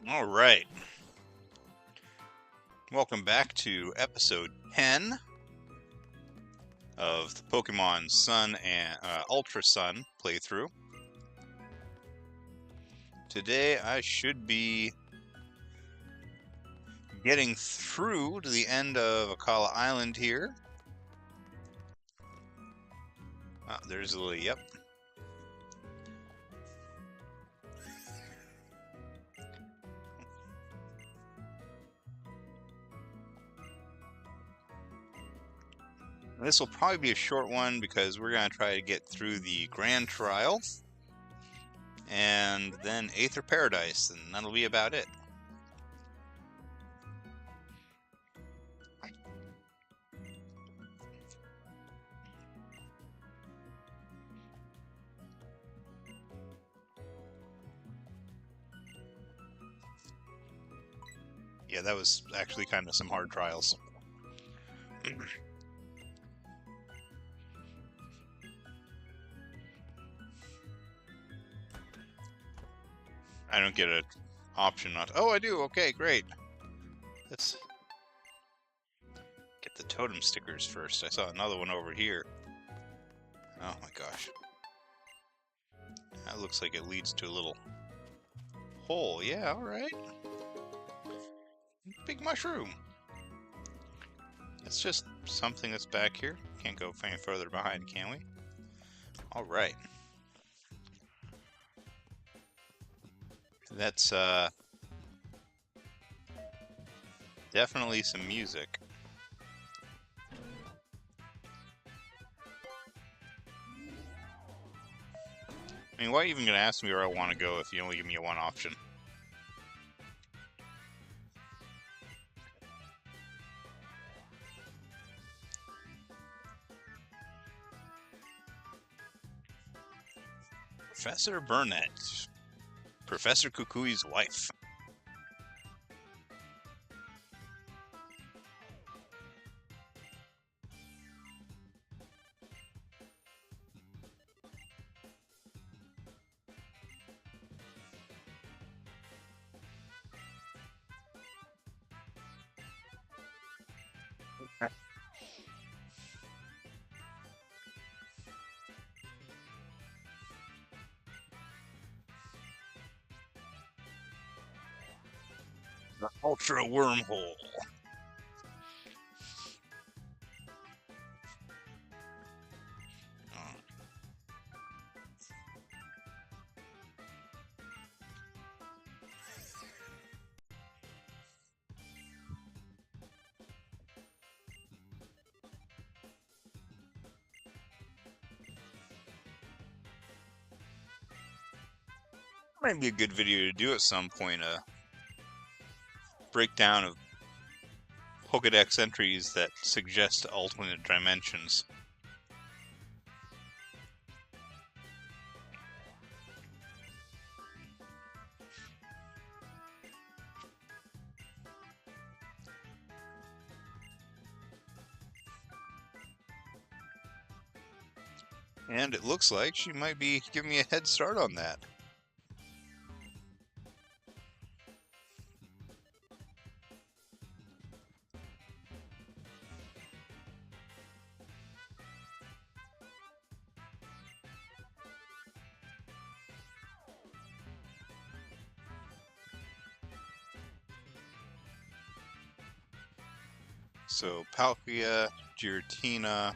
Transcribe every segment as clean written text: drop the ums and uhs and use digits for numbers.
All right. Welcome back to episode 10 of the Pokemon Sun and Ultra Sun playthrough. Today I should be getting through to the end of Akala Island here. There's Olivia. Yep. This will probably be a short one because we're going to try to get through the Grand Trial and then Aether Paradise, and that'll be about it. Yeah, that was actually kind of some hard trials. I don't get an option not to. Oh, I do. Okay, great. Let's get the totem stickers first. I saw another one over here. Oh my gosh. That looks like it leads to a little hole. Yeah, alright. Big mushroom. That's just something that's back here. Can't go any further behind, can we? Alright. That's definitely some music. I mean, why are you even going to ask me where I want to go if you only give me one option? Professor Burnett. Professor Kukui's wife. The Ultra Wormhole. Might be a good video to do at some point, a breakdown of Pokedex entries that suggest alternate dimensions. And it looks like she might be giving me a head start on that. So, Palkia, Giratina,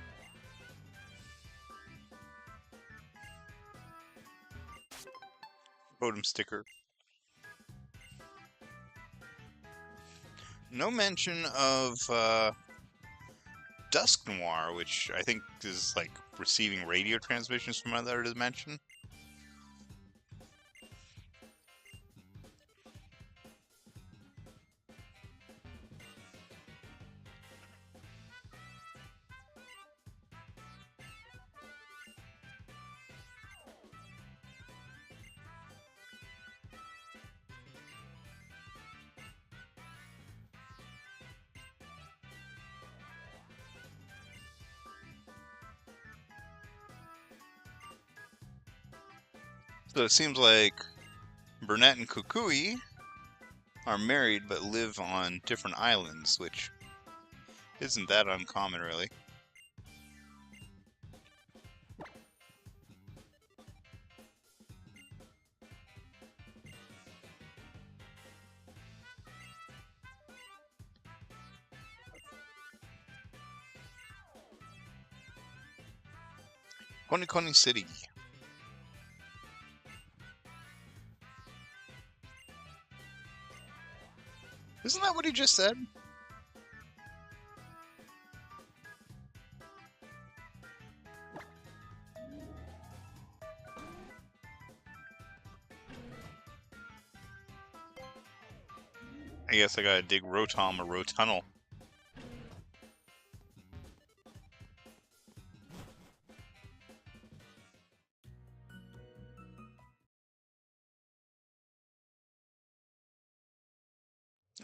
totem sticker. No mention of Dusk Noir, which I think is like receiving radio transmissions from another dimension. So it seems like Burnett and Kukui are married but live on different islands, which isn't that uncommon, really. Konikoni City. Isn't that what he just said? I guess I gotta dig Rotom or Rotunnel.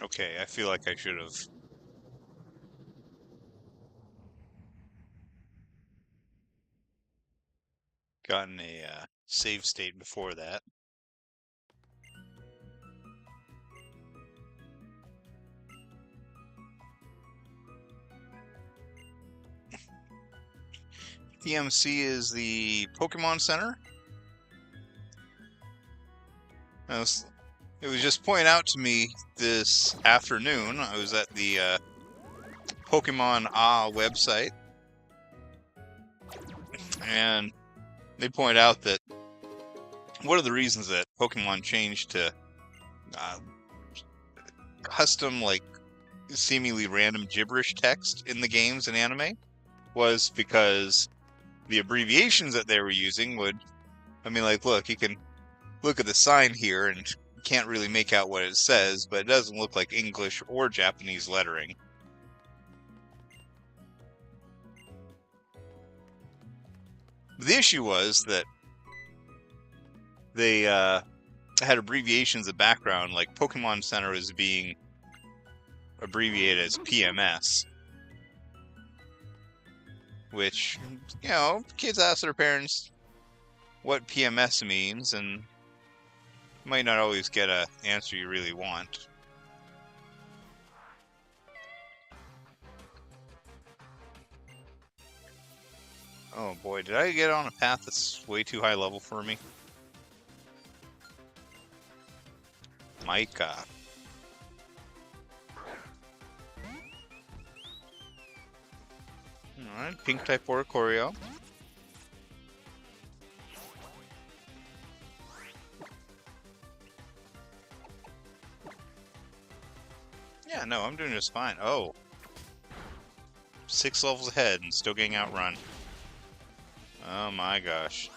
Okay, I feel like I should have gotten a save state before that. TMC is the Pokemon Center. It was just pointed out to me this afternoon. I was at the Pokemon website, and they point out that one of the reasons that Pokemon changed to custom, like, seemingly random gibberish text in the games and anime was because the abbreviations that they were using would, I mean, like, look, you can look at the sign here and can't really make out what it says, but it doesn't look like English or Japanese lettering. The issue was that they had abbreviations in the background, like Pokemon Center is being abbreviated as PMS, which, you know, kids ask their parents what PMS means, and you might not always get an answer you really want. Oh boy, did I get on a path that's way too high level for me? Micah. Alright, pink type Oricorio. Yeah, no, I'm doing just fine. Oh. 6 levels ahead and still getting outrun. Oh my gosh.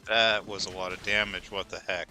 That was a lot of damage, what the heck.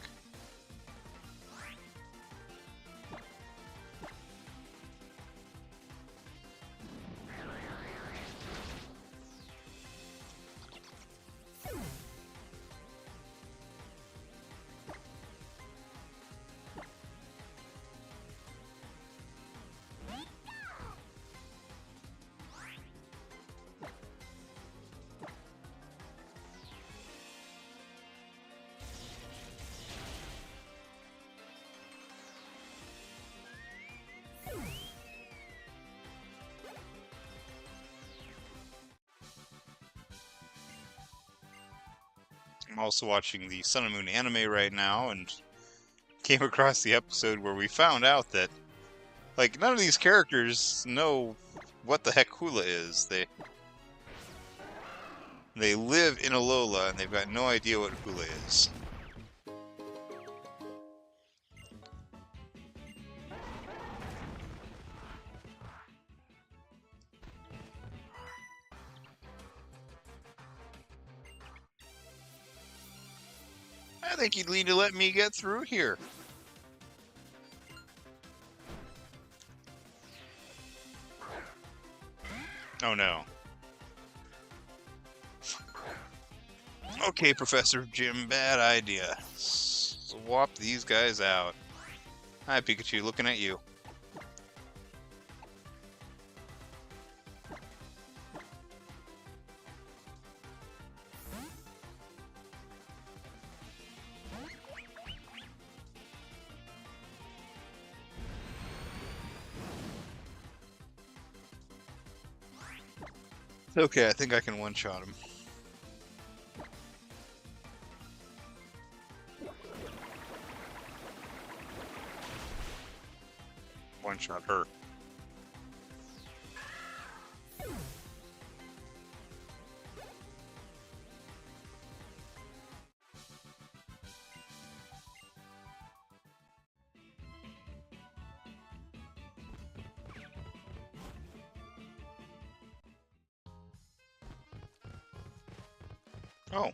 I'm also watching the Sun and Moon anime right now, and came across the episode where we found out that, like, none of these characters know what the heck Hula is. They live in Alola, and they've got no idea what Hula is. I think you'd need to let me get through here. Oh no. Okay, Professor Jim, bad idea. Swap these guys out. Hi, Pikachu, looking at you. Okay, I think I can one-shot him. One-shot her. Oh.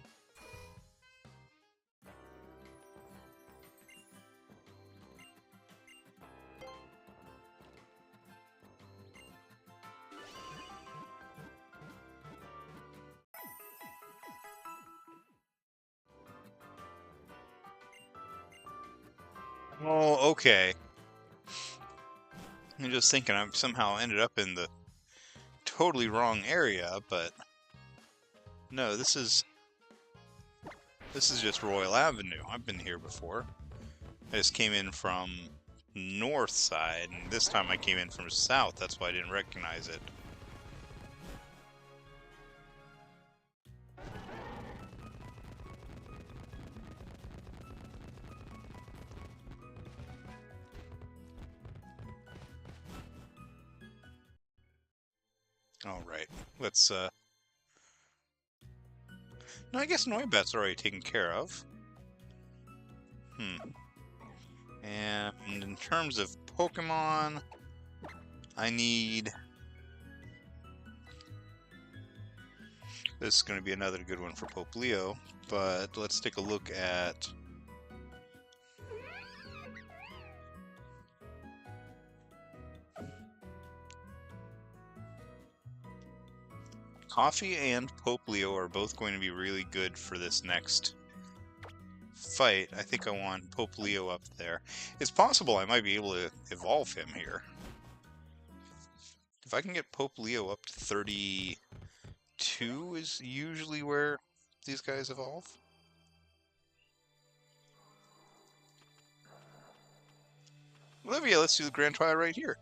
Oh, okay. I'm just thinking I've somehow ended up in the totally wrong area, but no, this is just Royal Avenue. I've been here before. I just came in from north side, and this time I came in from south. That's why I didn't recognize it. All right, let's no, I guess Noibat's already taken care of. And in terms of Pokemon, I need... This is going to be another good one for Poplio, but let's take a look at... Coffee and Poplio are both going to be really good for this next fight. I think I want Poplio up there. It's possible I might be able to evolve him here. If I can get Poplio up to 32 is usually where these guys evolve. Olivia, let's do the grand trial right here.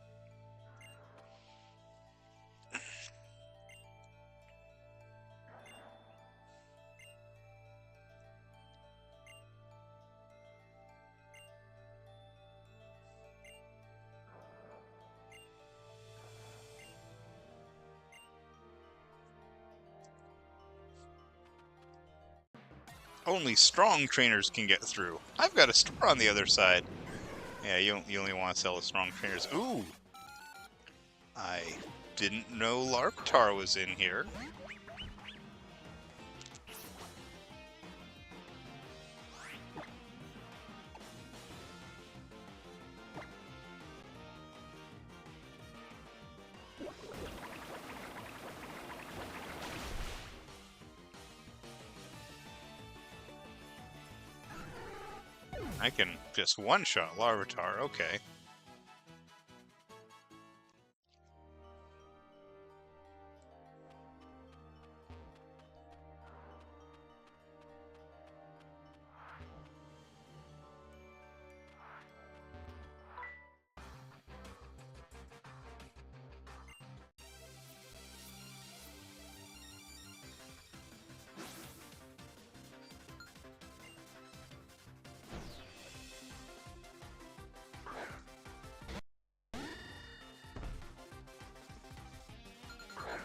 Only strong trainers can get through. I've got a store on the other side. Yeah, you only want to sell the strong trainers. Ooh! I didn't know Larvitar was in here. I can just one-shot Larvitar, okay.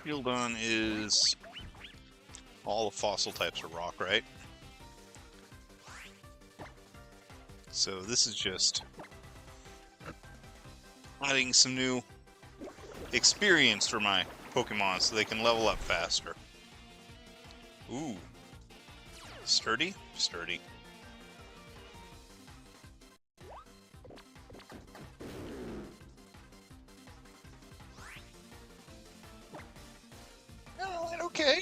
Shieldon is... all the fossil types are rock, right? So this is just adding some new experience for my Pokemon so they can level up faster. Ooh. Sturdy? Sturdy. Oh, okay.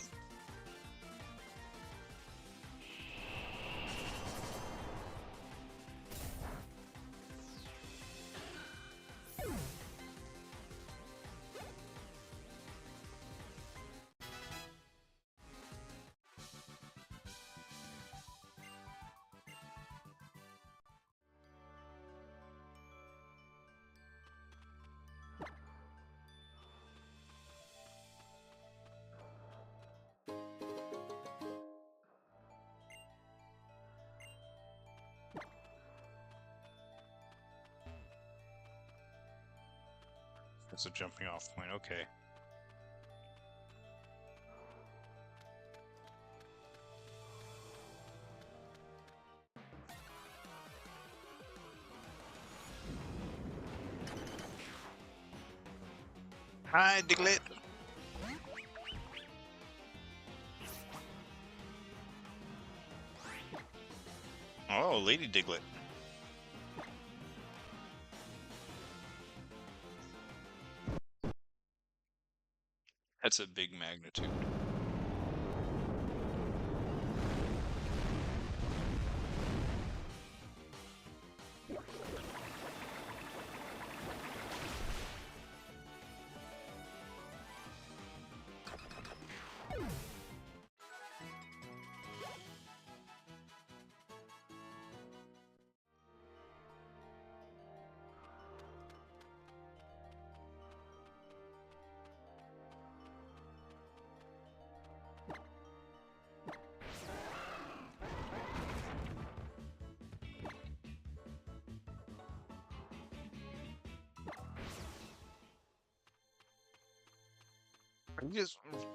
as a jumping off point. Okay. Hi, Diglett. Oh, Lady Diglett. That's a big magnitude.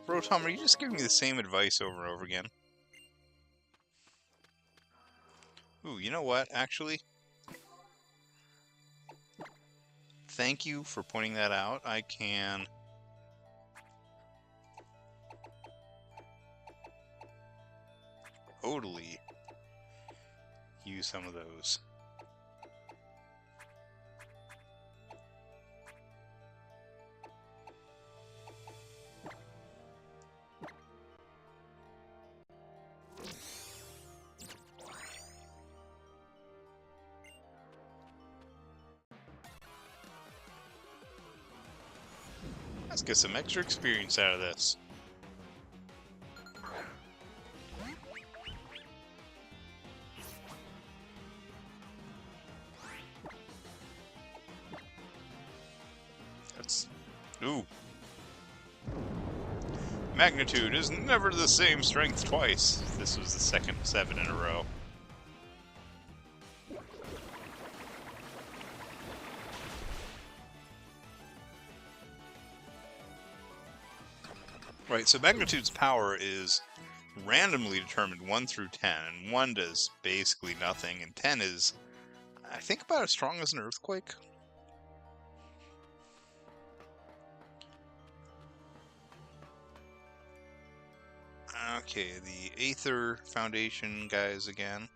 Bro, Tom, are you just giving me the same advice over and over again? Ooh, you know what, actually? Thank you for pointing that out. I can... totally use some of those. Let's get some extra experience out of this. That's... ooh. Magnitude is never the same strength twice. This was the second 7 in a row. Right, so Magnitude's power is randomly determined 1 through 10, and 1 does basically nothing, and 10 is, I think, about as strong as an earthquake. Okay, the Aether Foundation guys again.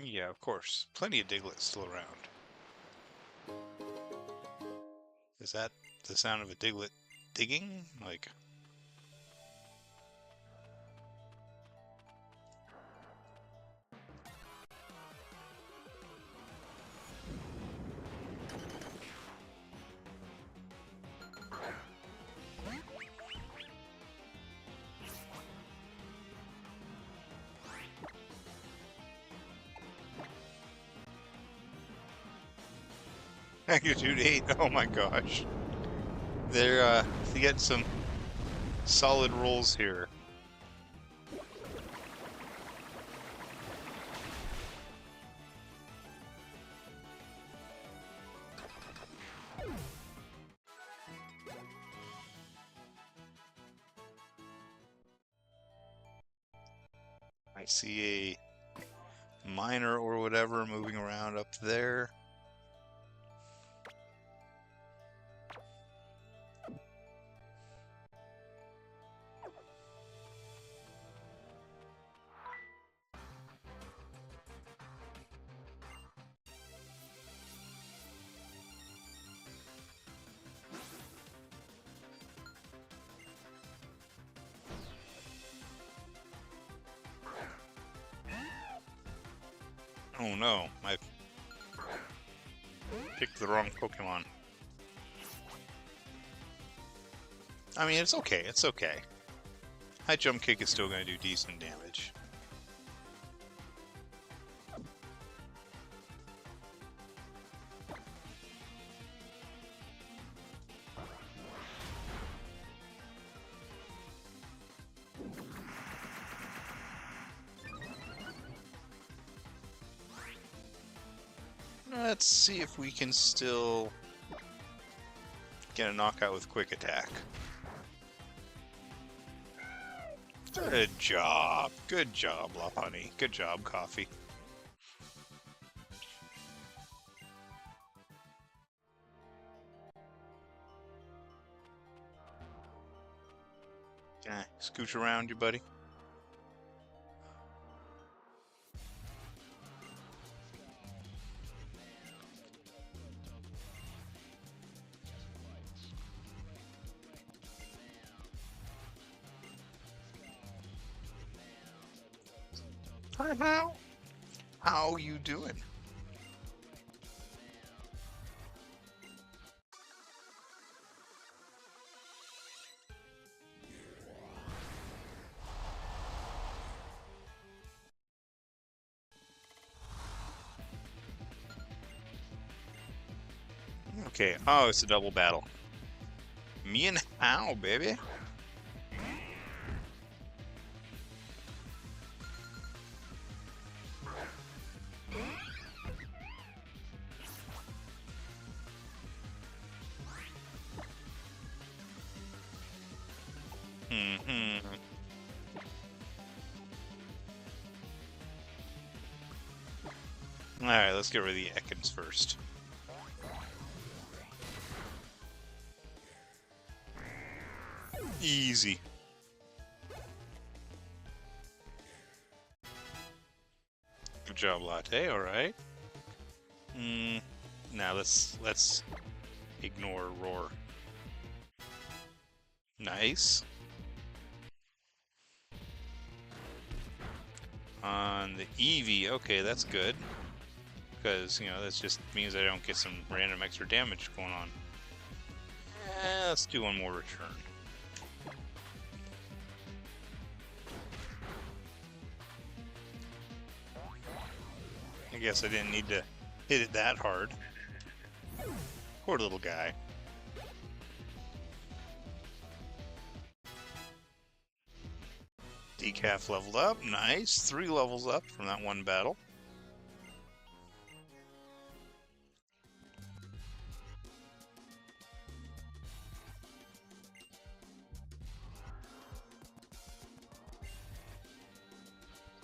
Yeah, of course. Plenty of Diglett still around. Is that the sound of a Diglett digging? Like... Magnitude 8, oh my gosh. They're getting some solid rolls here. I see a miner or whatever moving around up there. Oh no, I picked the wrong Pokemon. I mean, it's okay. It's okay. High jump kick is still going to do decent damage. Let's see if we can still get a knockout with quick attack. Good job. Good job, Lopunny. Good job, Coffee. Can I scooch around you, buddy? Hi, how you doing? Okay, oh, it's a double battle. Me and how, baby? Alright, let's get rid of the Ekans first. Easy. Good job, Latte, alright. Now let's ignore Roar. Nice. On the Eevee, okay, that's good. Because, you know, that just means I don't get some random extra damage going on. Let's do one more return. I guess I didn't need to hit it that hard. Poor little guy. Decaf leveled up. Nice. 3 levels up from that one battle.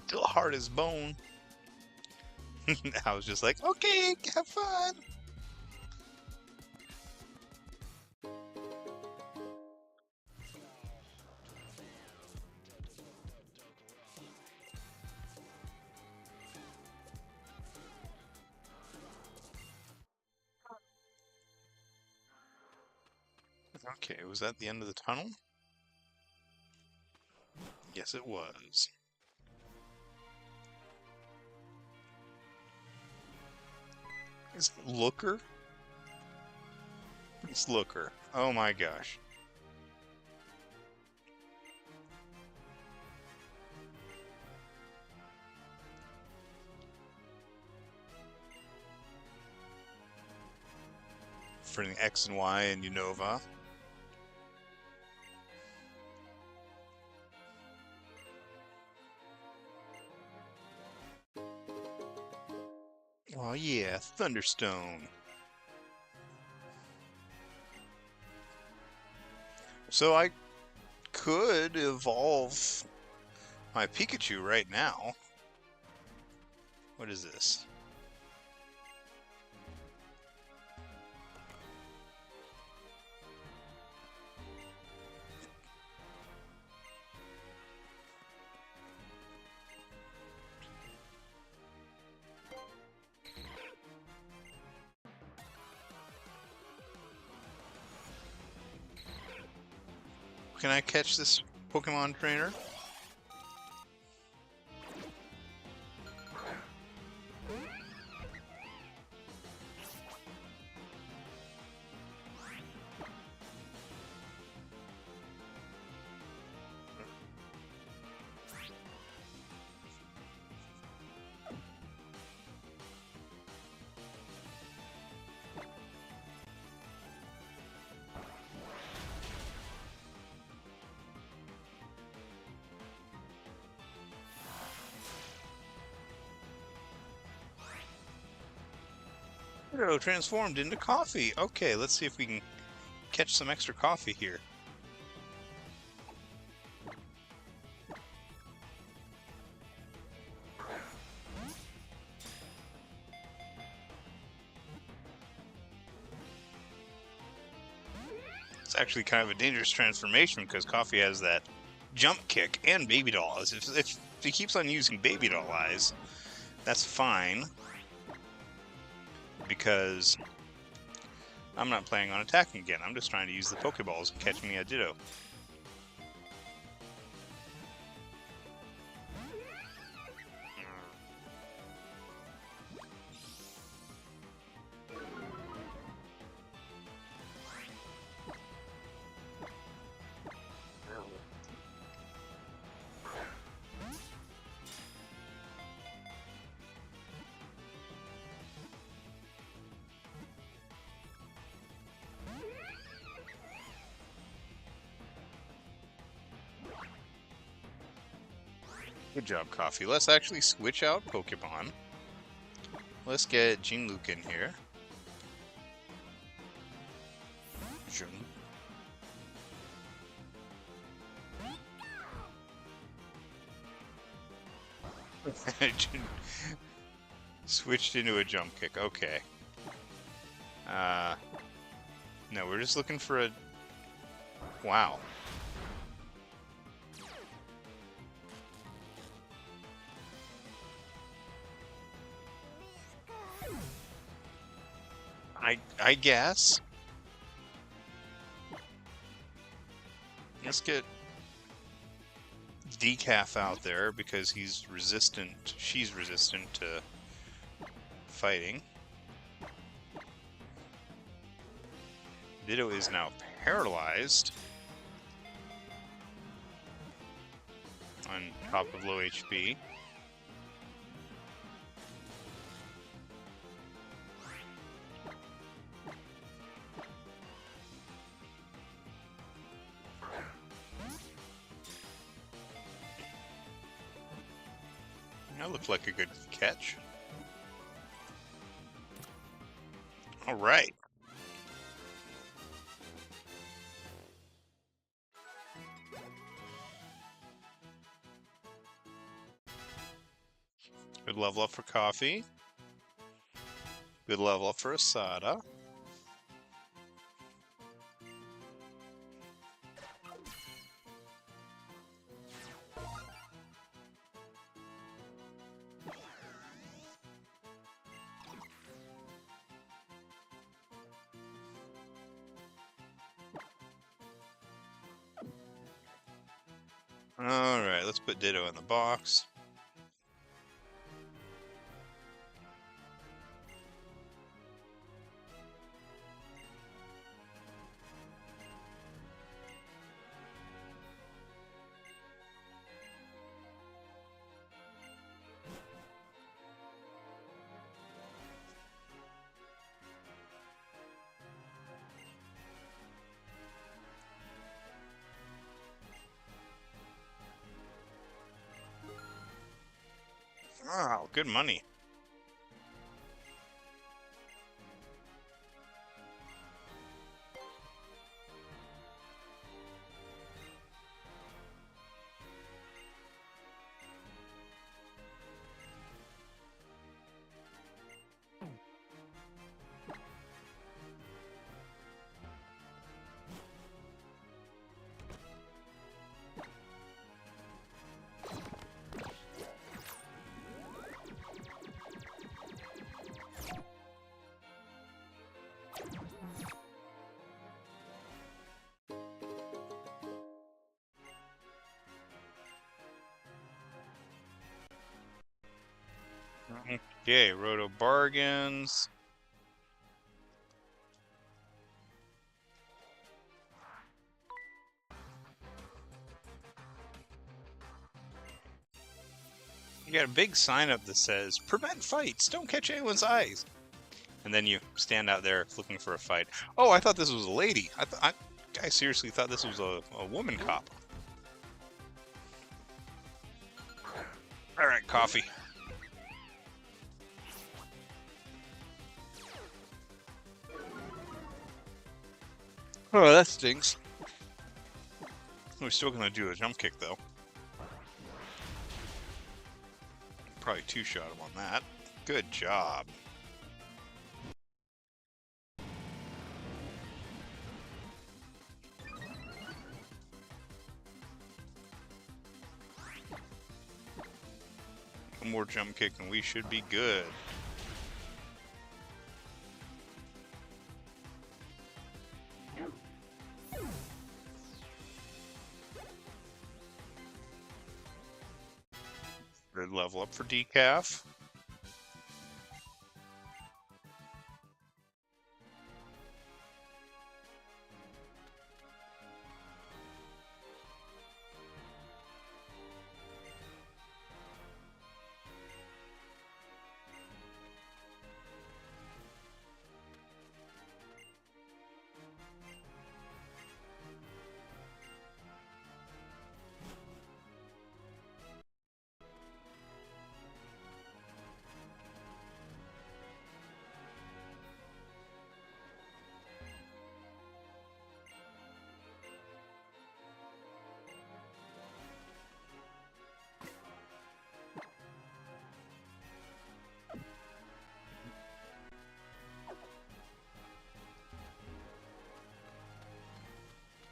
Still hard as bone. I was just like, okay, have fun. Okay, was that the end of the tunnel? Yes, it was. Is it Looker? It's Looker. Oh my gosh. For the X and Y and Unova. Oh yeah, Thunderstone. So I could evolve my Pikachu right now. What is this? Can I catch this Pokemon trainer? Ditto transformed into coffee. Okay, let's see if we can catch some extra coffee here. It's actually kind of a dangerous transformation because coffee has that jump kick and baby doll eyes. If he keeps on using baby doll eyes, that's fine because I'm not planning on attacking again. I'm just trying to use the Pokeballs and catch me a Ditto. Good job, Coffee. Let's actually switch out Pokemon. Let's get Jinluke in here. Switched into a jump kick. Okay. No, we're just looking for a... Wow. I guess. Let's get Decaf out there because he's resistant. She's resistant to fighting. Ditto is now paralyzed on top of low HP. That looked like a good catch. All right. Good level up for Coffee. Good level up for Asada. Alright, let's put Ditto in the box. Wow, good money. Okay, Roto Bargains. You got a big sign up that says, "Prevent fights, don't catch anyone's eyes." And then you stand out there looking for a fight. Oh, I thought this was a lady. I seriously thought this was a woman cop. Alright, Coffee. Oh, that stinks. We're still gonna do a jump kick though. Probably two-shot him on that. Good job. One more jump kick and we should be good. Good level up for Decaf.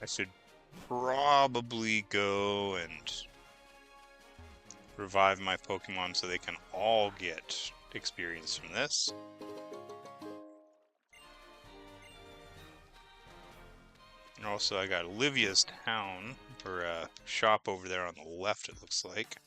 I should probably go and revive my Pokemon so they can all get experience from this. And also I got Olivia's town, or shop over there on the left it looks like.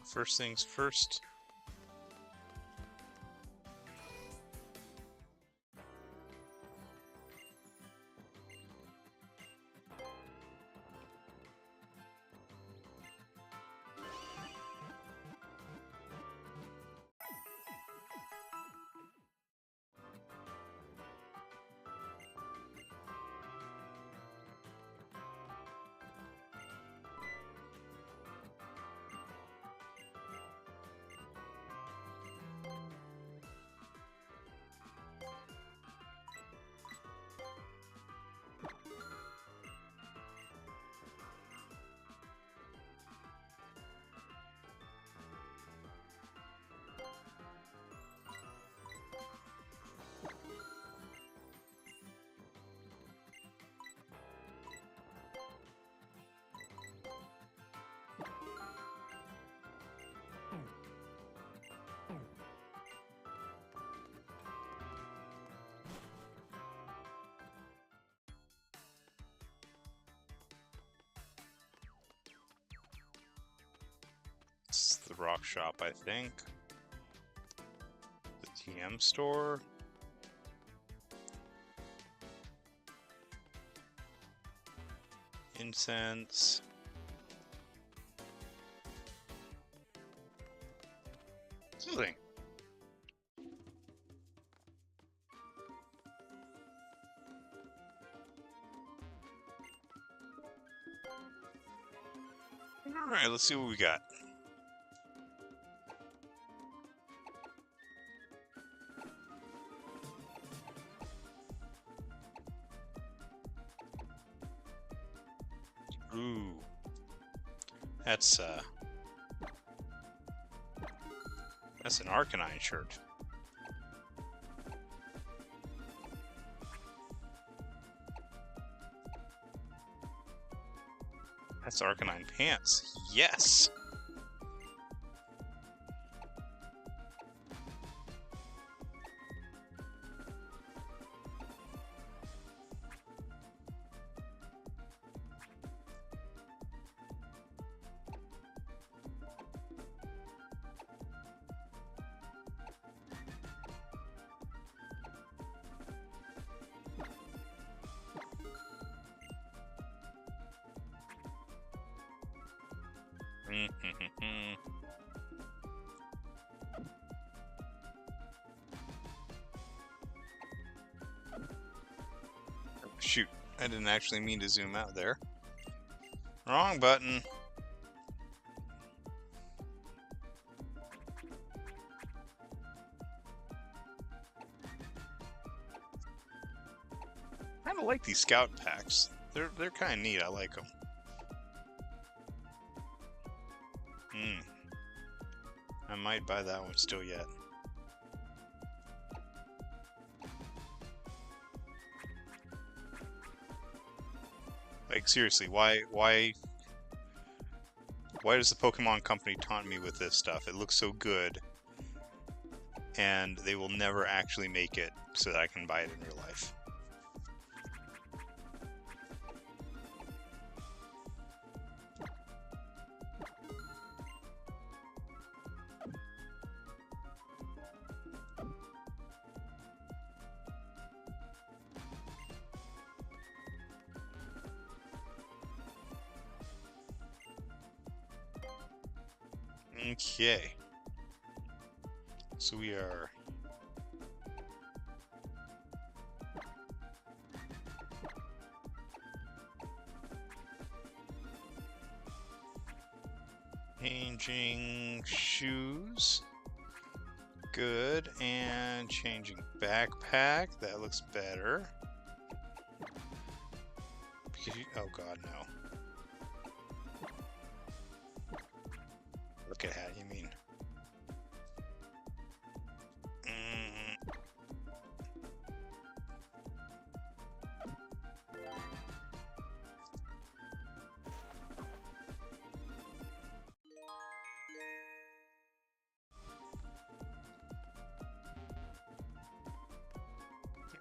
First things first. It's the rock shop, I think. The TM store. Incense. Soothing. Alright, let's see what we got. Ooh. That's an Arcanine shirt. That's Arcanine pants. Yes! Shoot, I didn't actually mean to zoom out there. Wrong button. I kind of like these scout packs. They're kind of neat. I like them. I might buy that one still yet. Like seriously, why does the Pokemon Company taunt me with this stuff? It looks so good, and they will never actually make it so that I can buy it in real life. Okay. So we are changing shoes. Good. And changing backpack. That looks better. Oh god, no. Look at hat, you mean.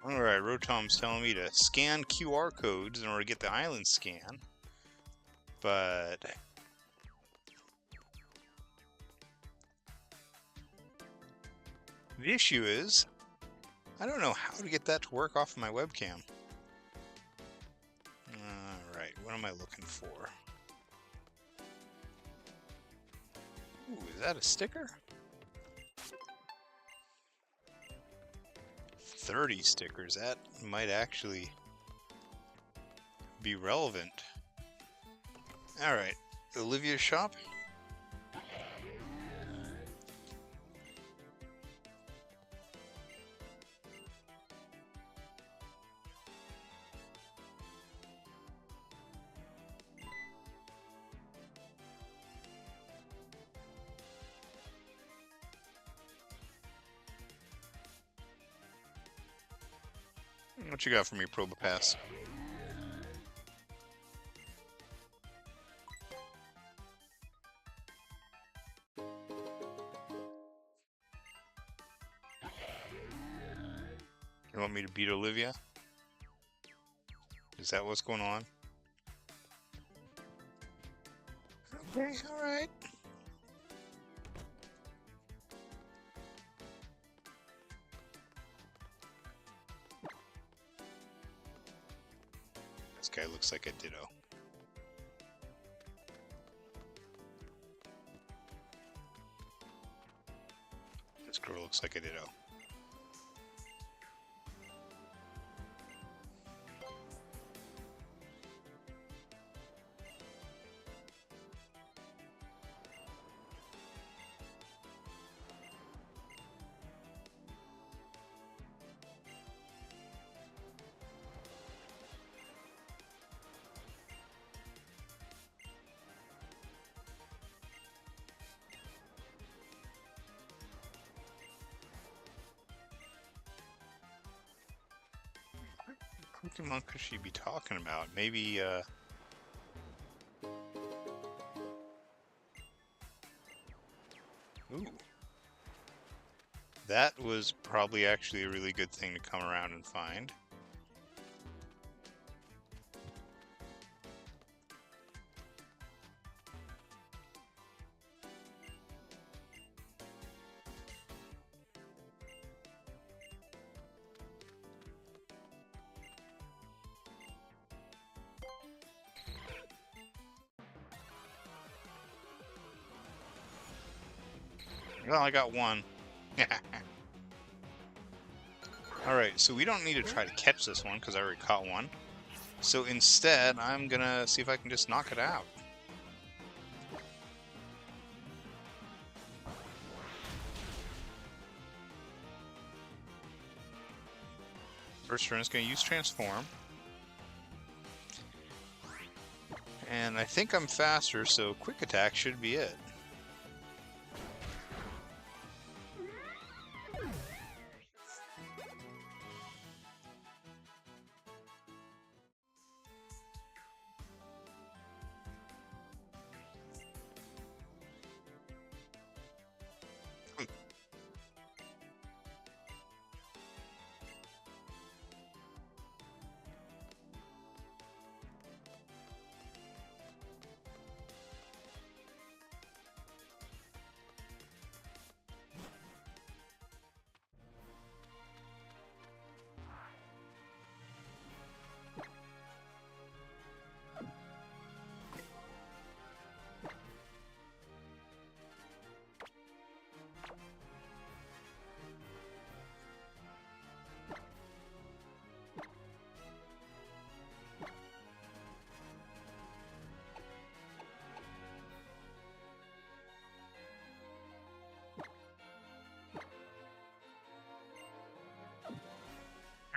Alright, Rotom's telling me to scan QR codes in order to get the island scan. But the issue is, I don't know how to get that to work off of my webcam. Alright, what am I looking for? Ooh, is that a sticker? 30 stickers, that might actually be relevant. Alright, Olivia's shop. What you got for me, Probopass? You want me to beat Olivia? Is that what's going on? Okay, alright. This guy looks like a Ditto. This girl looks like a Ditto. What Pokemon could she be talking about? Maybe, Ooh. That was probably actually a really good thing to come around and find. Well, I got one. Alright, so we don't need to try to catch this one because I already caught one. So instead, I'm gonna see if I can just knock it out. First turn is gonna use Transform. And I think I'm faster, so Quick Attack should be it.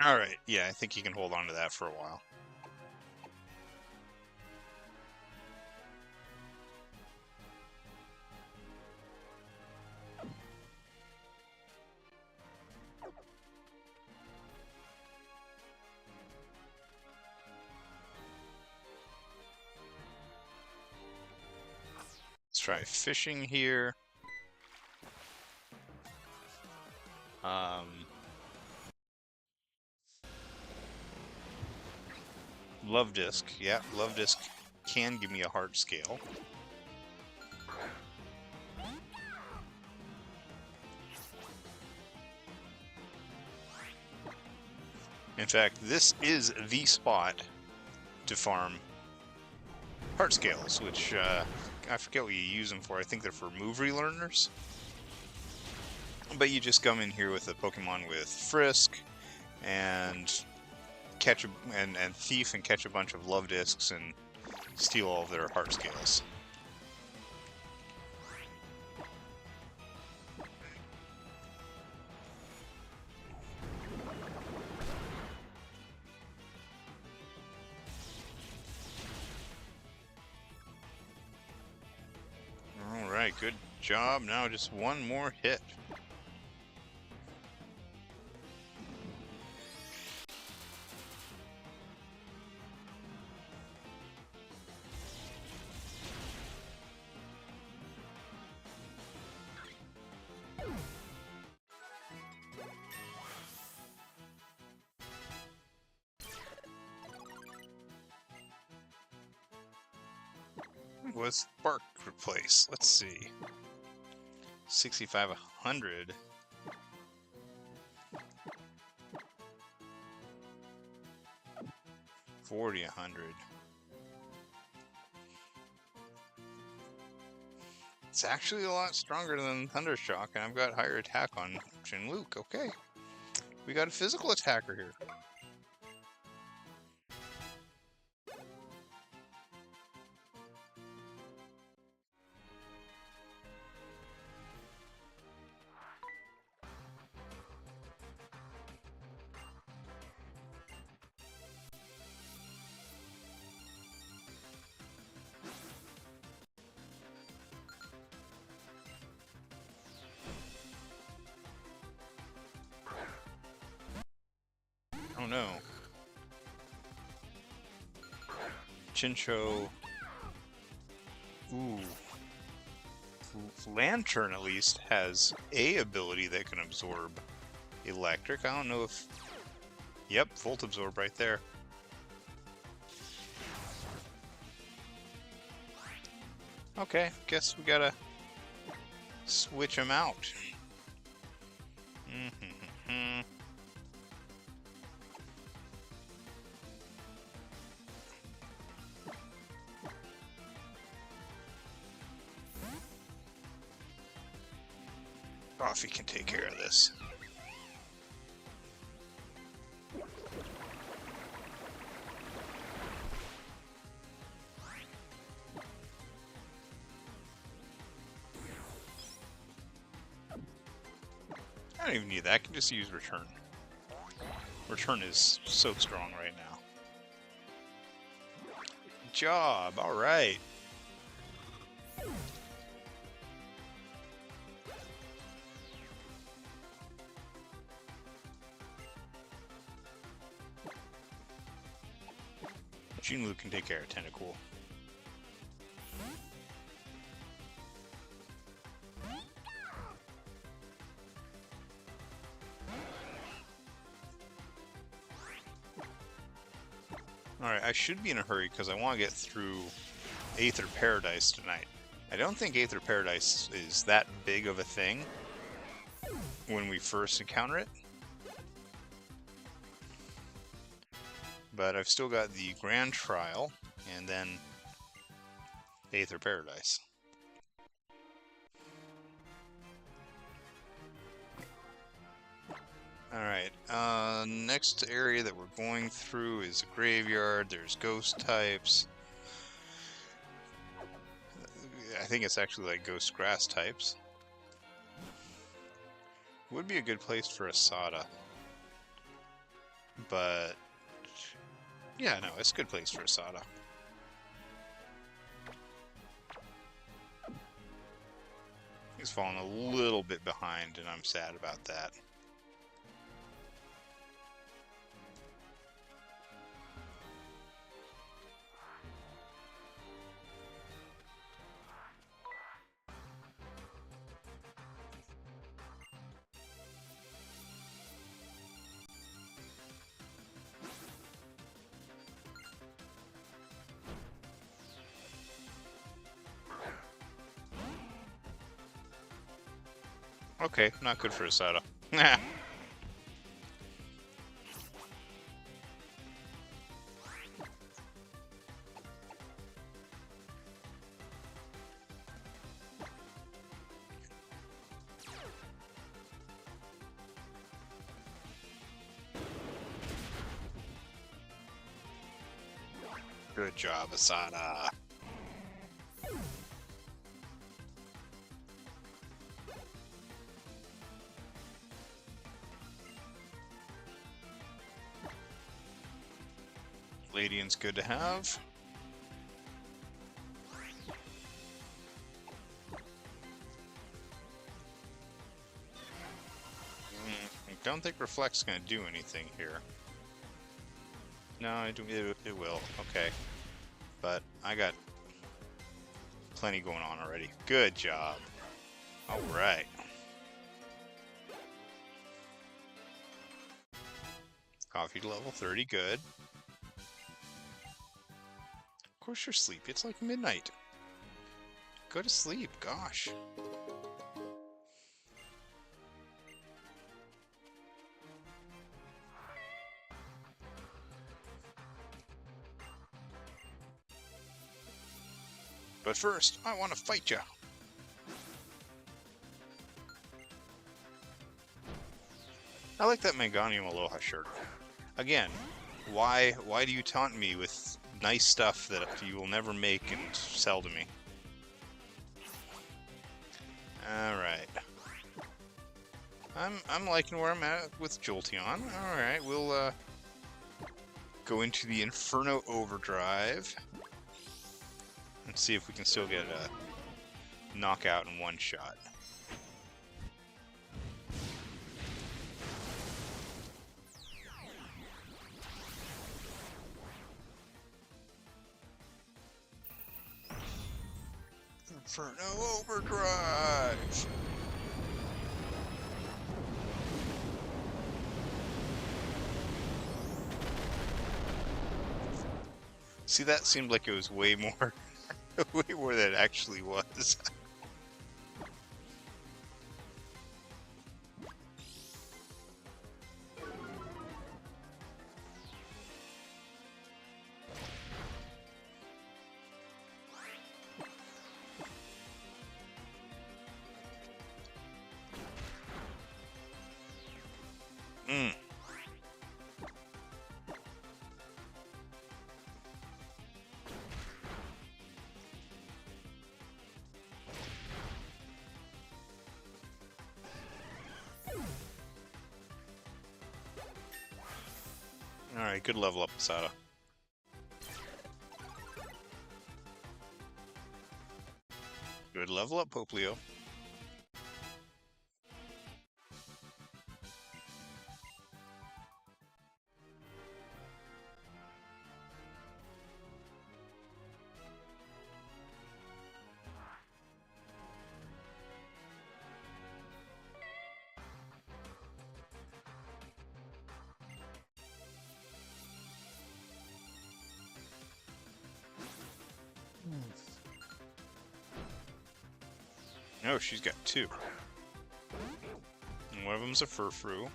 Alright, yeah, I think you can hold on to that for a while. Let's try fishing here. Love Disc. Yeah, Love Disc can give me a heart scale. In fact, this is the spot to farm heart scales, which I forget what you use them for. I think they're for move relearners. But you just come in here with a Pokemon with Frisk and catch and Thief and catch a bunch of Love Discs and steal all of their heart scales. Alright, good job. Now just one more hit. Was Spark replace? Let's see. 65, 100. $40, 100. It's actually a lot stronger than Thundershock, and I've got higher attack on Luke. Okay. We got a physical attacker here. Oh no. Chincho. Ooh. Lantern at least has a ability that can absorb electric. I don't know if... Yep, Volt Absorb right there. Okay, guess we gotta switch them out. Coffee can take care of this. I don't even need that. I can just use return. Return is so strong right now. Good job. All right. Jinlu can take care of Tentacool. Alright, I should be in a hurry because I want to get through Aether Paradise tonight. I don't think Aether Paradise is that big of a thing when we first encounter it. But I've still got the Grand Trial and then Aether Paradise. Alright, next area that we're going through is a graveyard. There's ghost types. I think it's actually like ghost grass types. Would be a good place for a Sada. But yeah, no, it's a good place for a Sada. He's fallen a little bit behind, and I'm sad about that. Okay, not good for a Sada. Good job, Asada. Radiant's good to have. I don't think Reflect's going to do anything here. No, it will. Okay. But I got plenty going on already. Good job. All right. Coffee to level 30, good. Of course you're sleepy. It's like midnight. Go to sleep, gosh. But first, I want to fight you. I like that Meganium Aloha shirt. Again, why do you taunt me with nice stuff that you will never make and sell to me? Alright. I'm liking where I'm at with Jolteon. Alright, we'll go into the Inferno Overdrive and see if we can still get a knockout in one shot. Inferno Overdrive! See, that seemed like it was way more, way more than it actually was. Mm. Alright, good level up, Sada. Good level up, Poplio. Oh, she's got two. And one of them's a Furfrou.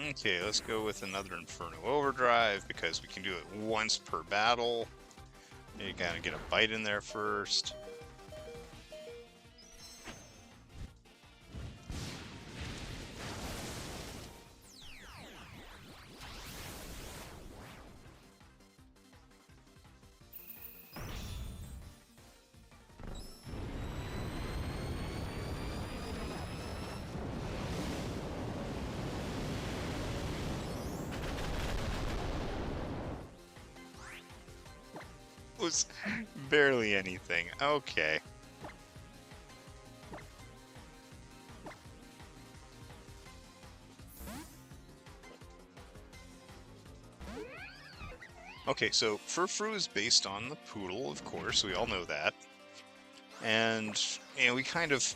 Okay, let's go with another Inferno Overdrive because we can do it once per battle. You gotta get a bite in there first. Was barely anything. Okay. Okay, so Furfrou is based on the poodle, of course. We all know that. And, you know, we kind of...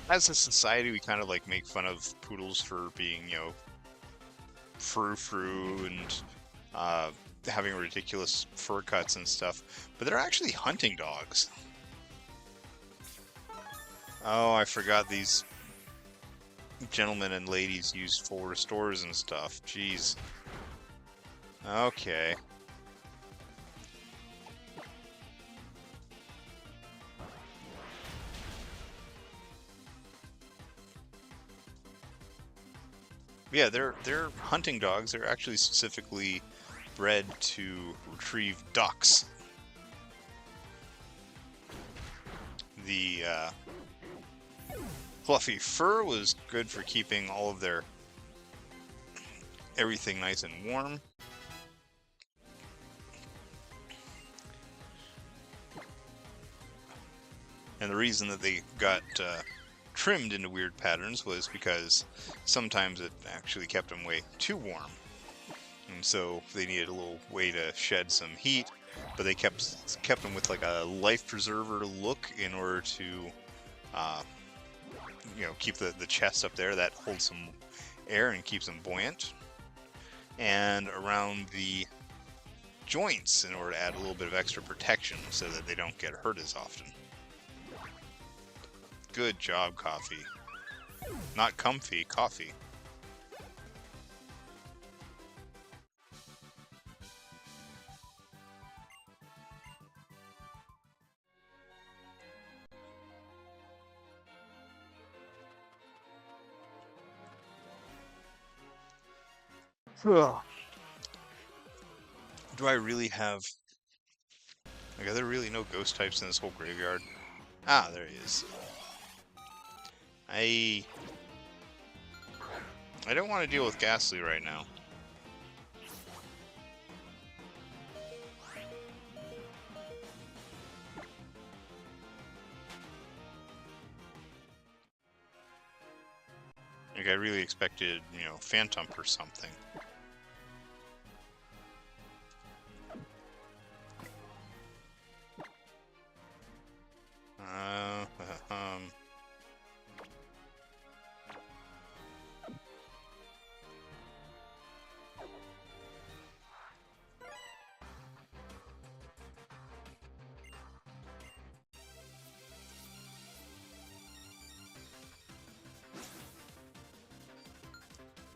As a society, we kind of, like, make fun of poodles for being, you know, frou-frou and having ridiculous fur cuts and stuff, but they're actually hunting dogs. Oh, I forgot these gentlemen and ladies use full restores and stuff. Jeez. Okay. Yeah, they're hunting dogs. They're actually specifically bred to retrieve ducks. The fluffy fur was good for keeping all of their everything nice and warm. And the reason that they got trimmed into weird patterns was because sometimes it actually kept them way too warm. And so they needed a little way to shed some heat, but they kept them with like a life preserver look in order to you know, keep the chest up there that holds some air and keeps them buoyant, and around the joints in order to add a little bit of extra protection so that they don't get hurt as often. Good job, Coffee. Not comfy, coffee. Do I really have... Like, are there really no ghost types in this whole graveyard? Ah, there he is. I don't want to deal with Ghastly right now. Like, I really expected, you know, Phantom or something.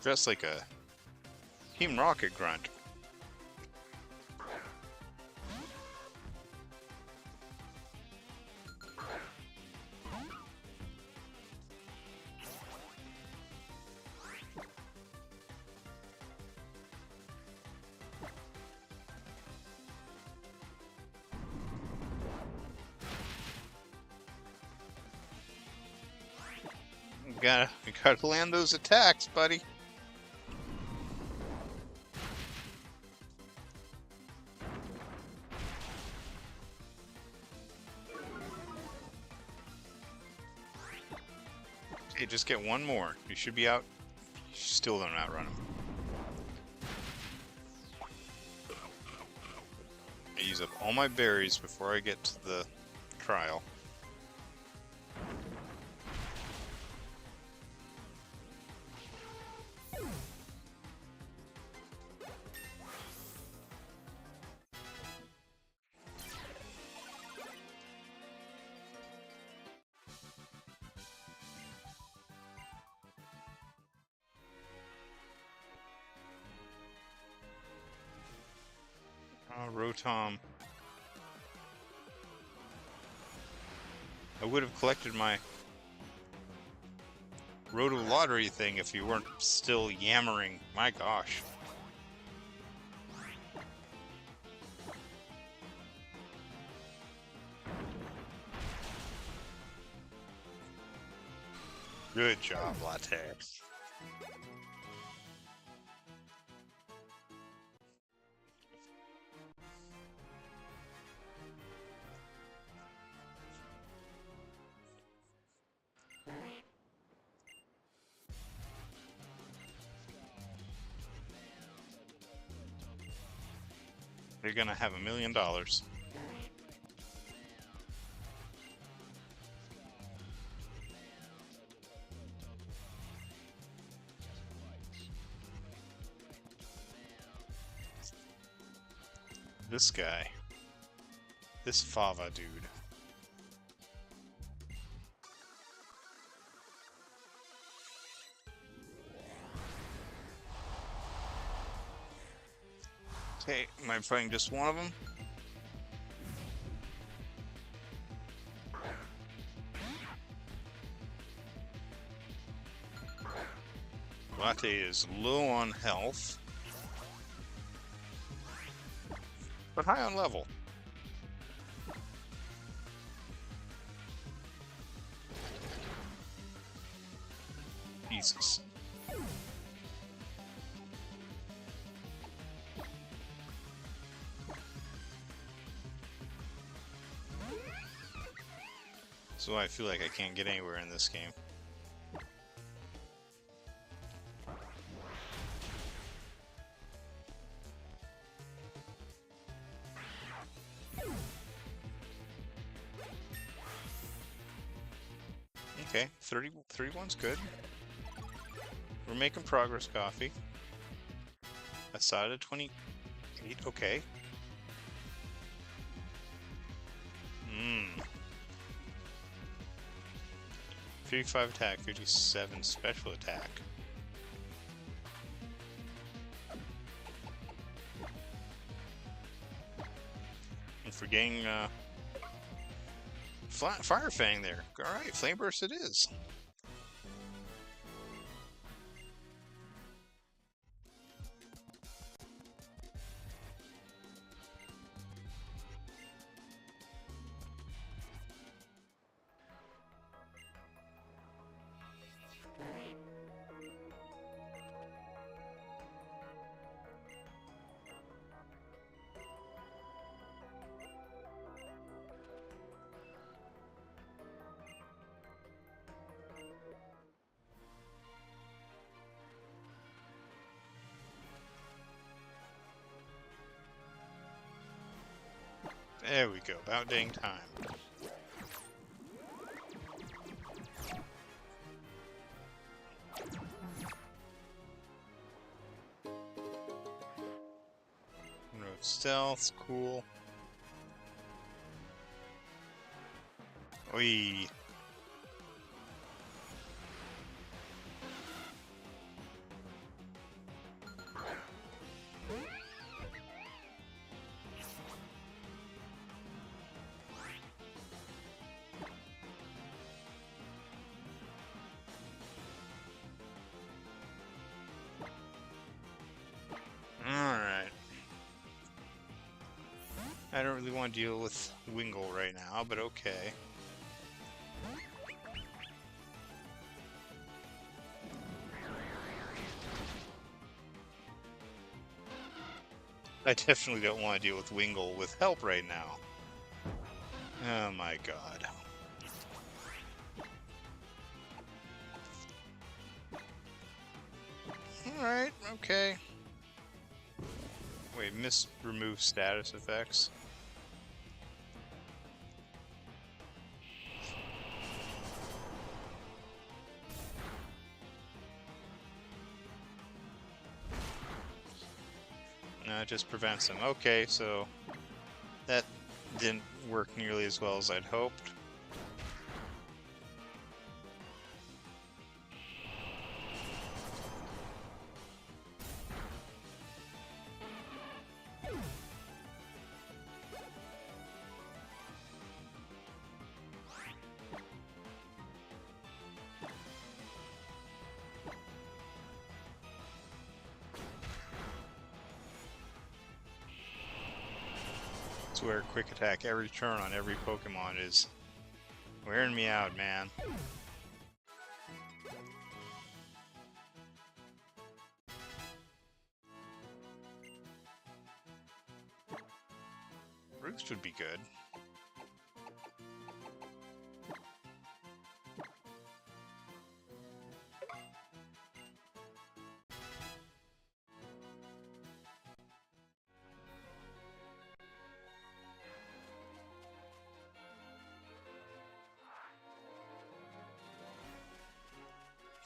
Just like a Team Rocket Grunt. You gotta land those attacks, buddy. Okay, just get one more. You should be out. You still don't outrun him. I use up all my berries before I get to the trial. Rotom. I would have collected my Roto Lottery thing if you weren't still yammering. My gosh. Good job, Latex. They're gonna have $1 million. This guy. This Fava dude. Okay, am I fighting just one of them? Latte is low on health, but high on level. Jesus. So I feel like I can't get anywhere in this game. Okay, 31's good. We're making progress, Coffee. Aside of 28, okay. 55 attack, 57 special attack. And for getting Fire Fang there. Alright, Flame Burst it is. There we go, about dang time. No stealth, cool. Oi. I don't really want to deal with Wingull right now, but okay. I definitely don't want to deal with Wingull with help right now. Oh my god. Alright, okay. Wait, remove status effects. No, it just prevents them. Okay, so that didn't work nearly as well as I'd hoped. Where quick attack every turn on every Pokemon is wearing me out, man. Roost would be good.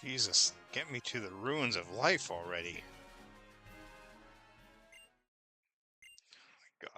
Jesus, get me to the ruins of life already. Oh my God.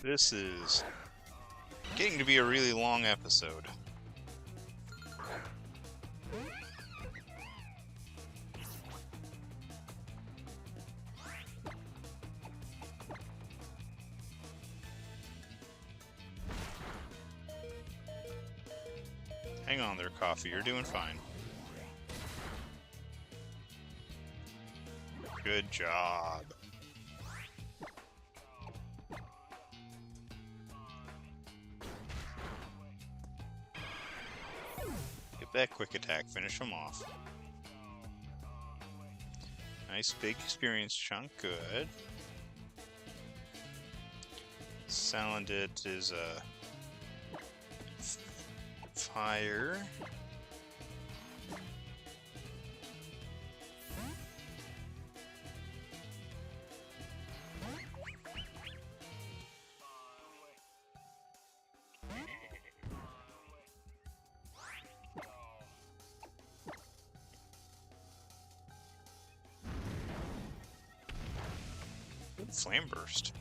This is getting to be a really long episode. Hang on there, Coffee. You're doing fine. Good job. Get that quick attack. Finish him off. Nice big experience chunk. Good. Salandit is a fire. Good flame burst.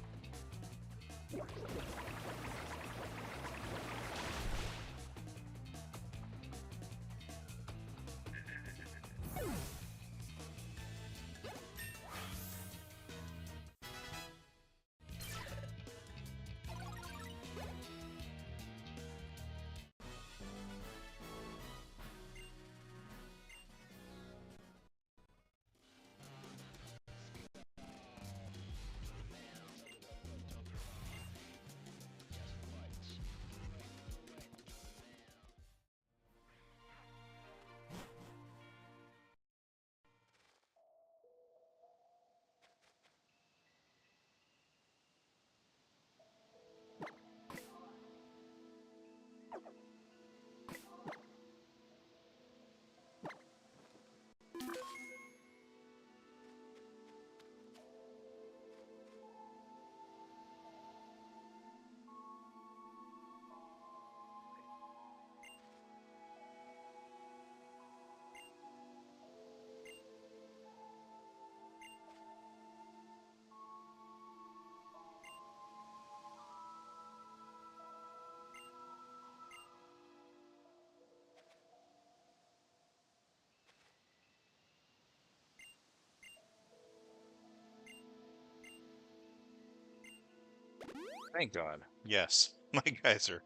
Thank God. Yes, my guys are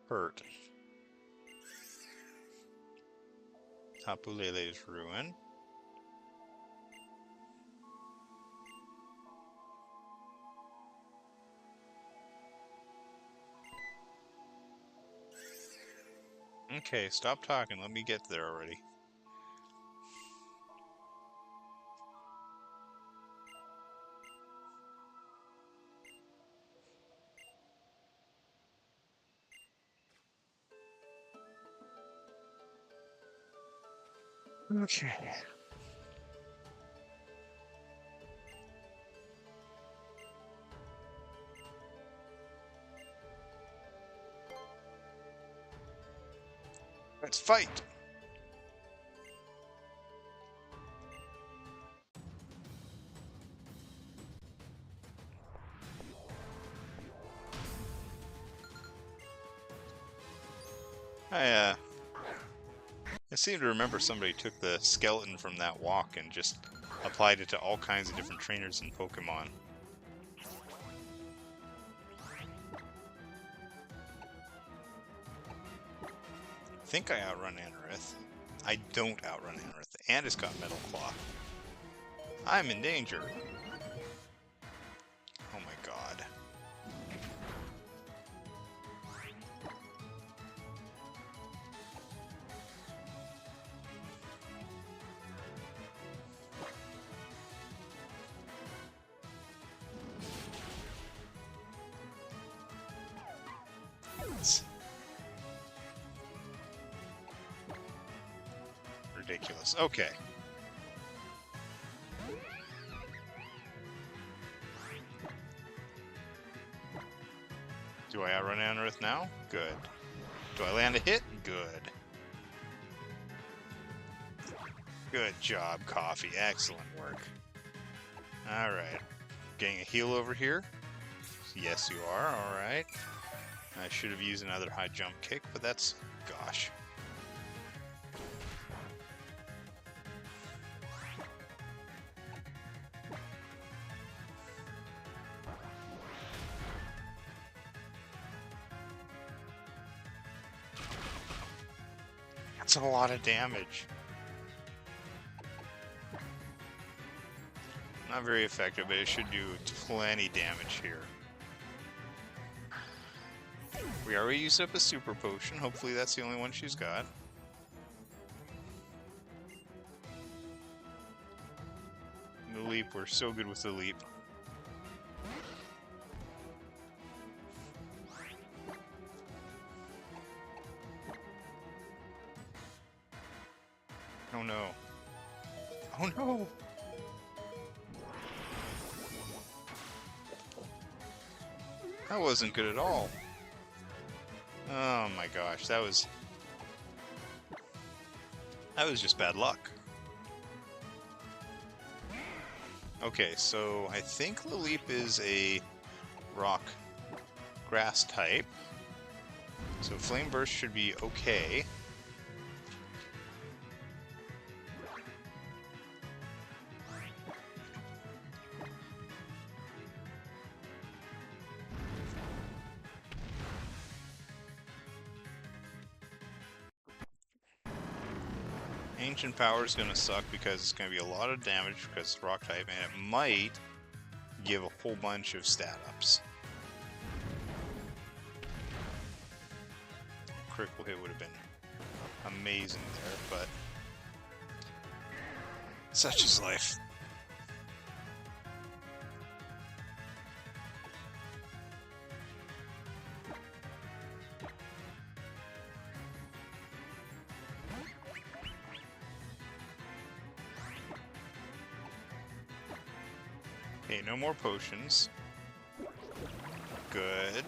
hurt. Tapu Lele's ruin. Okay, stop talking. Let me get there already. Okay. Let's fight! I seem to remember somebody took the skeleton from that walk and just applied it to all kinds of different trainers in Pokemon. I think I outrun Anorith. I don't outrun Anorith, and it's got Metal Claw. I'm in danger. Oh my god. It's ridiculous. Okay. Do I outrun Anorith now? Good. Do I land a hit? Good. Good job, Coffee. Excellent work. Alright. Getting a heal over here? Yes, you are. Alright. I should have used another high jump kick, but that's... gosh. That's a lot of damage. Not very effective, but it should do plenty damage here. We already used up a super potion. Hopefully that's the only one she's got. The leap, we're so good with the leap. Oh no. Oh no! That wasn't good at all. Oh my gosh, that was just bad luck. Okay, so I think Laleep is a rock grass type. So Flame Burst should be okay. Ancient Power is going to suck because it's going to be a lot of damage because it's rock type, and it might give a whole bunch of stat ups. Critical hit would have been amazing there, but such is life. Okay, no more potions. Good.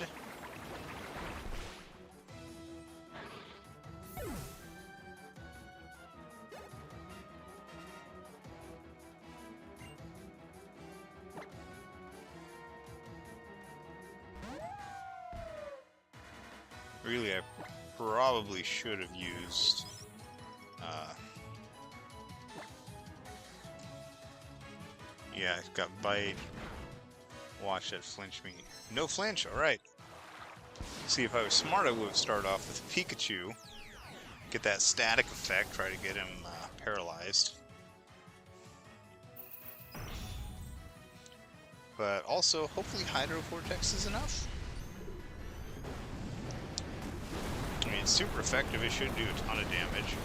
Really, I probably should have used yeah, it's got bite Watch that flinch me. No flinch, alright. See, if I was smart, I would have started off with Pikachu. Get that static effect, try to get him paralyzed. But also, hopefully Hydro Vortex is enough. I mean, it's super effective. It should do a ton of damage.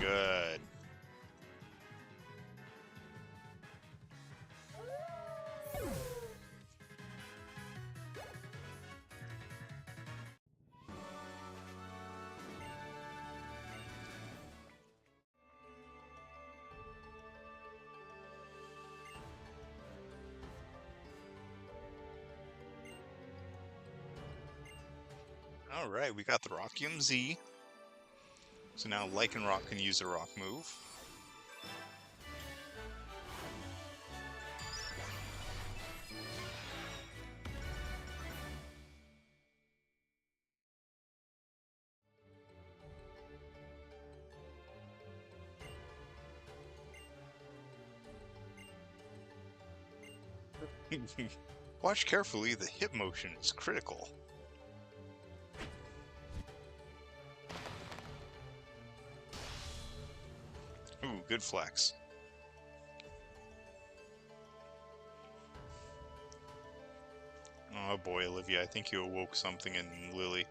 Good. Alright, we got the Rockium Z. So now Lycanroc can use a rock move. Watch carefully, the hip motion is critical. Ooh, good flex. Oh boy, Olivia, I think you awoke something in Lily.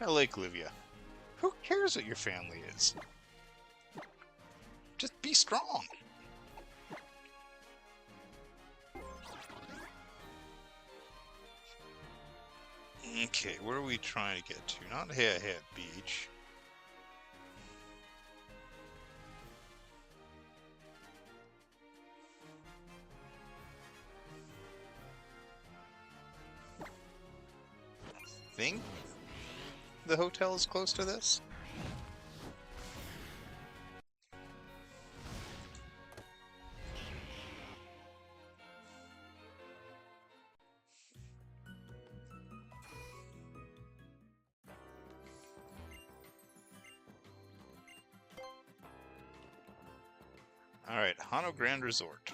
I like Olivia. Who cares what your family is? Just be strong. Okay, where are we trying to get to? Not Head Beach. I think the hotel is close to this. Alright, Hano Grand Resort.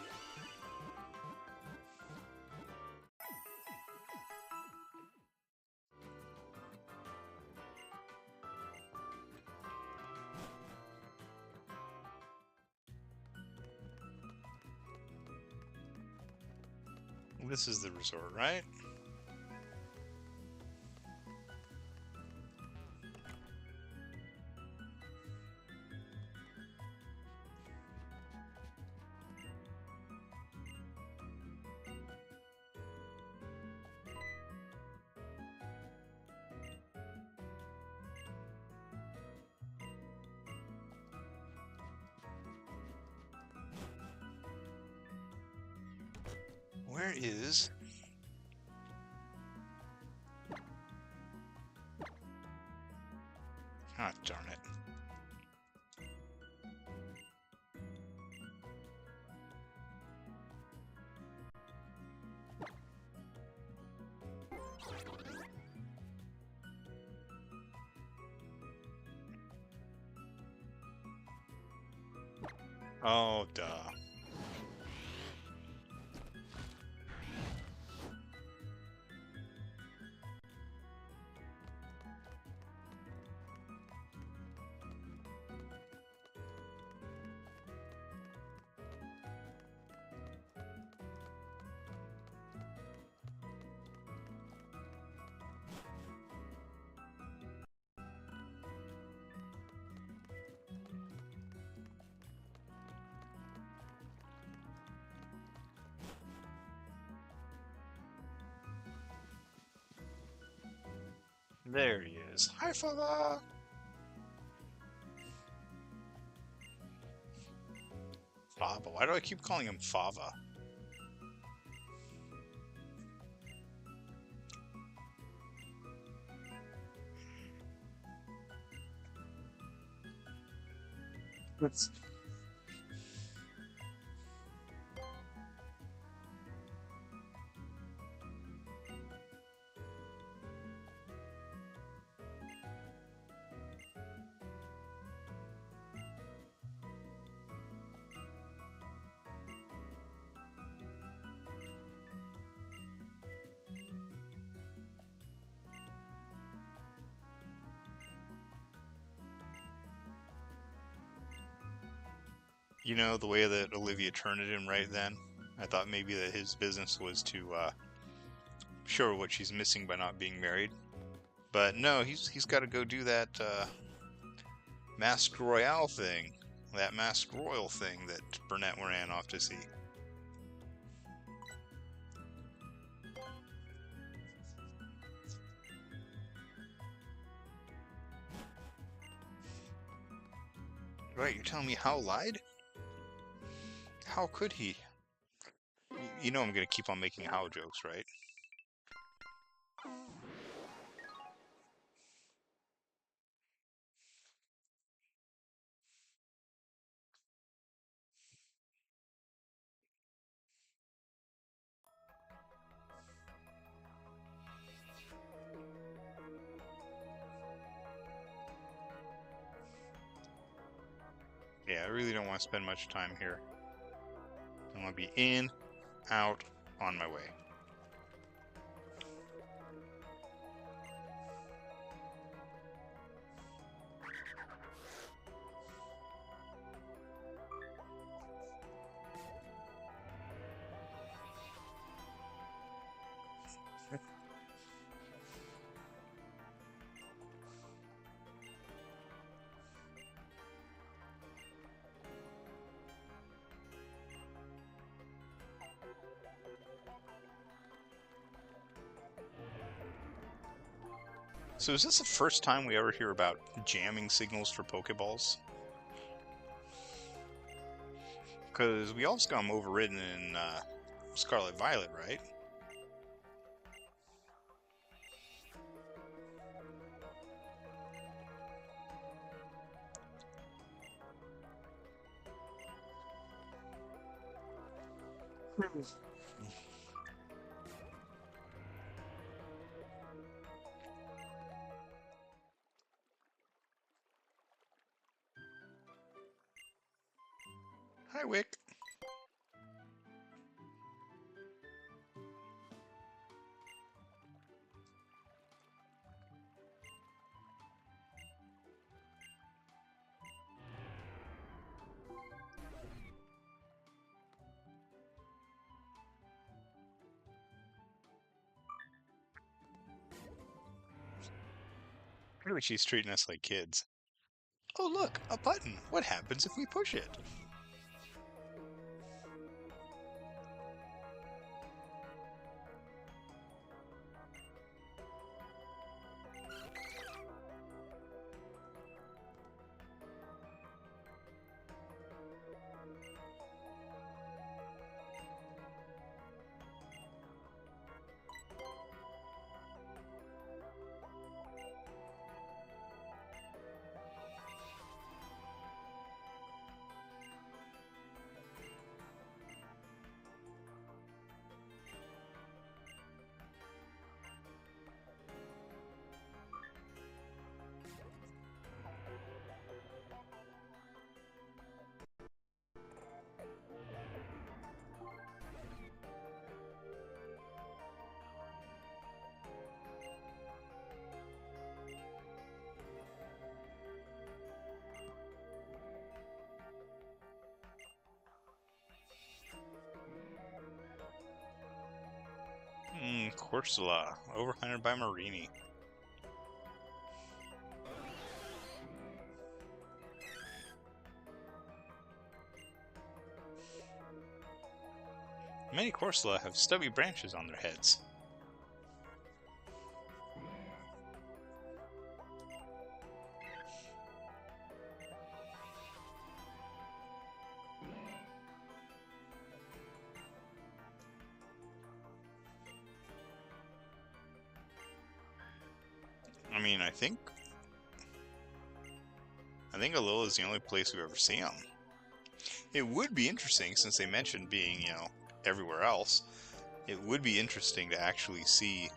This is the resort, right? Where is... Ah, darn it. Oh, duh. There he is. Hi, Fava! Fava. Why do I keep calling him Fava? It's... You know, the way that Olivia turned at him right then, I thought maybe that his business was to show her what she's missing by not being married. But no, he's got to go do that Masked Royale thing, that Masked Royal thing that Burnett ran off to see. Right, you're telling me Hal lied? How could he? You know I'm gonna keep on making Hal jokes, right? Yeah, I really don't want to spend much time here. I want to be in, out, on my way. So is this the first time we ever hear about jamming signals for Pokeballs? Because we also got them overridden in Scarlet Violet, right? Hi, Wick. Really, she's treating us like kids. Oh, look, a button. What happens if we push it? Corsola, overhunted by Marini. Many Corsola have stubby branches on their heads. I mean, I think Alola is the only place we've ever seen them. It would be interesting, since they mentioned being, everywhere else. It would be interesting to actually see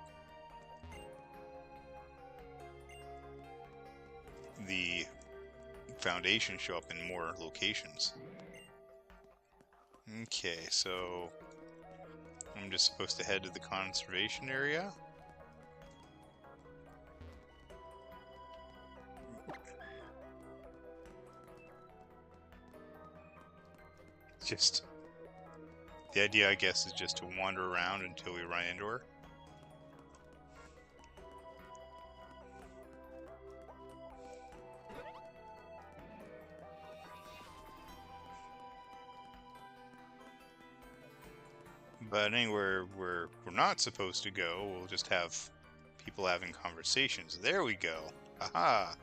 the foundation show up in more locations. Okay, so I'm just supposed to head to the conservation area. Just the idea, I guess, is just to wander around until we run into her. But anywhere where we're not supposed to go, we'll just have people having conversations. There we go. Aha!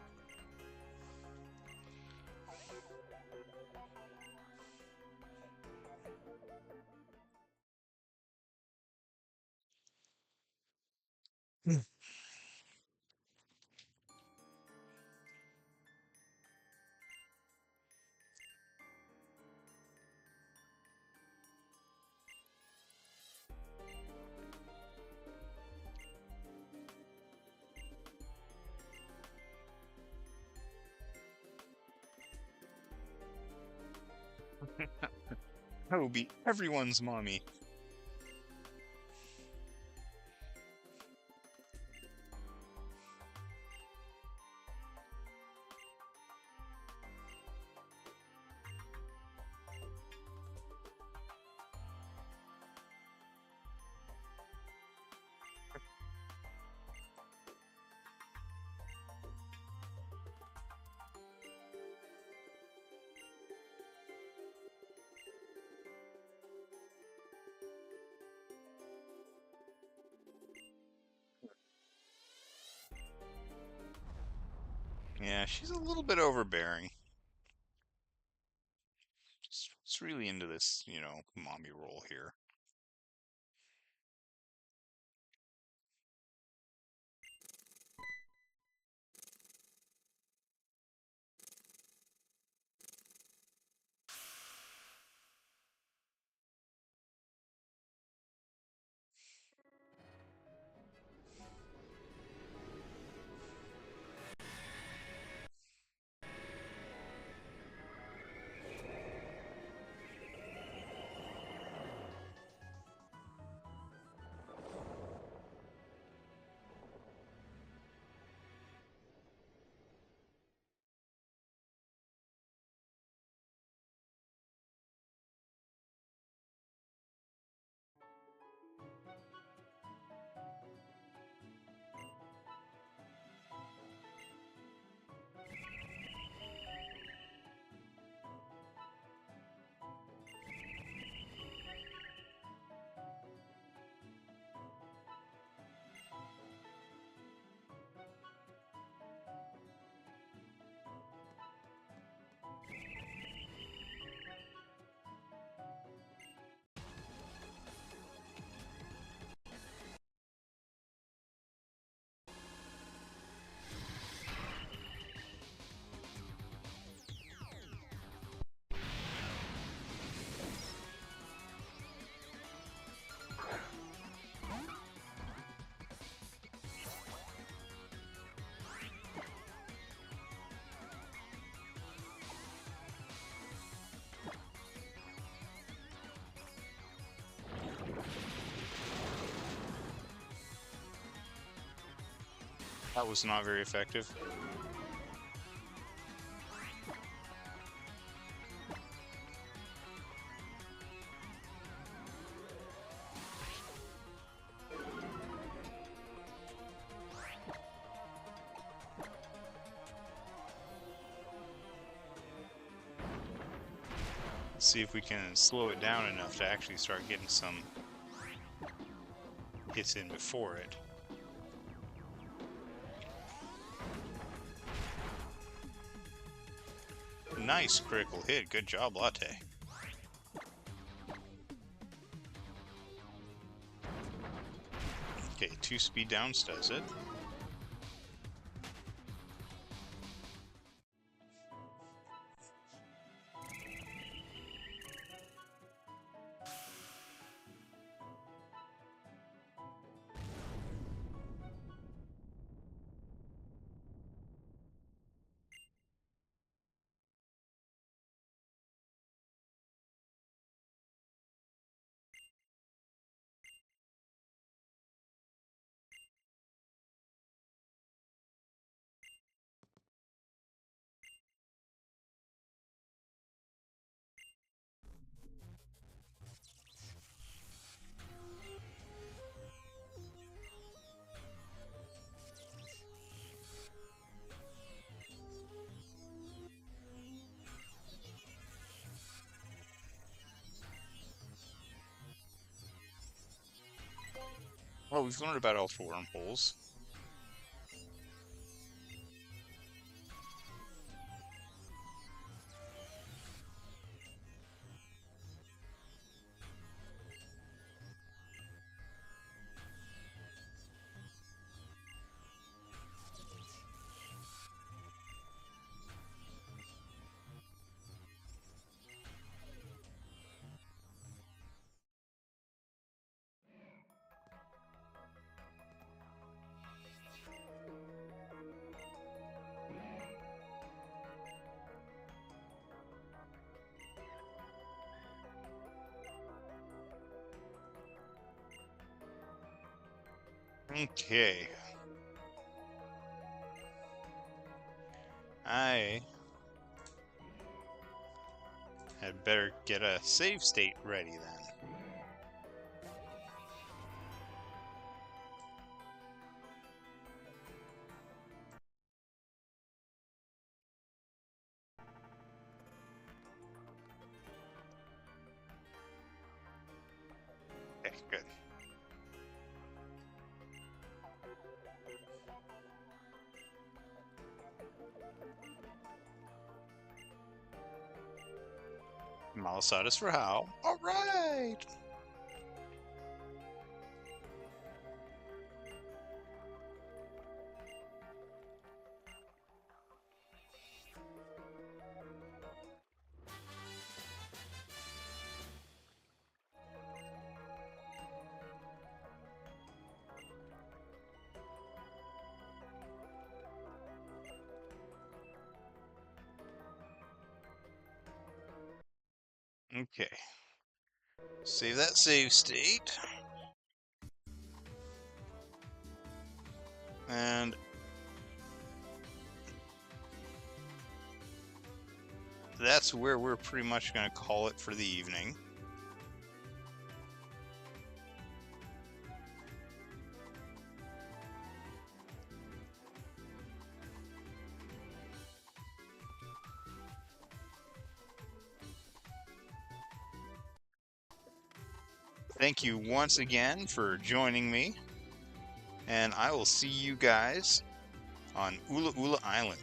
I will be everyone's mommy. Yeah, she's a little bit overbearing. Just really into this, mommy role here. That was not very effective. See if we can slow it down enough to actually start getting some hits in before it. Nice critical hit. Good job, Latte. Okay, 2 speed downs does it. Well, we've learned about ultra wormholes. Okay. I had better get a save state ready then. Okay, good. Malasadas for how? Alright! Okay. Save that save state. And that's where we're pretty much going to call it for the evening. Thank you once again for joining me, and I will see you guys on Ula Ula Island.